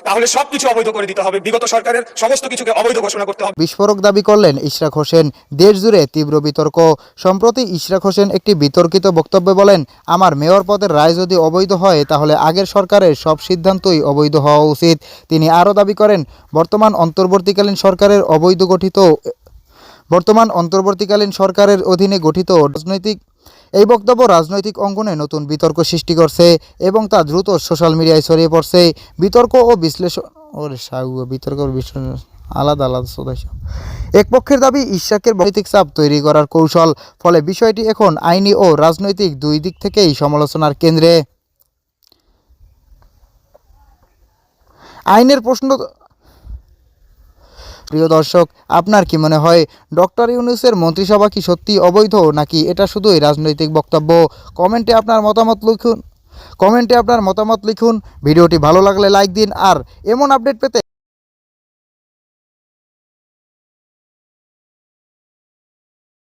তাহলে সবকিছু অবৈধ করে দিতে হবে, বিগত সরকারের সমস্ত কিছুকে অবৈধ ঘোষণা করতে হবে। বিস্ফোরক দাবি করলেন ইশরাক হোসেন। দেশ জুড়ে তীব্র বিতর্ক। সম্প্রতি ইশরাক হোসেন একটি বিতর্কিত বক্তব্যে বলেন, আমার মেয়র পদের রায় যদি অবৈধ হয় তাহলে আগের সরকারের সব সিদ্ধান্তই অবৈধ হওয়া উচিত। তিনি আরও দাবি করেন, বর্তমান অন্তর্বর্তীকালীন সরকারের অধীনে গঠিত এই বক্তব্য রাজনৈতিক অঙ্গনে নতুন বিতর্ক সৃষ্টি করছে এবং তা দ্রুত সোশ্যাল মিডিয়ায় ছড়িয়ে পড়ছে। বিতর্ক ও বিশ্লেষণ আলাদা আলাদা সদস্য। এক পক্ষের দাবি ইশরাকের রাজনৈতিক চাপ তৈরি করার কৌশল, ফলে বিষয়টি এখন আইনি ও রাজনৈতিক দুই দিক থেকেই সমালোচনার কেন্দ্রে। আইনের প্রশ্ন। প্রিয় দর্শক, আপনার কি মনে হয় ডক্টর ইউনূসের মন্ত্রিসভা কি সত্যি অবৈধ, নাকি এটা শুধুই রাজনৈতিক বক্তব্য? কমেন্টে আপনার মতামত লিখুন। ভিডিওটি ভালো লাগলে লাইক দিন, আর এমন আপডেট পেতে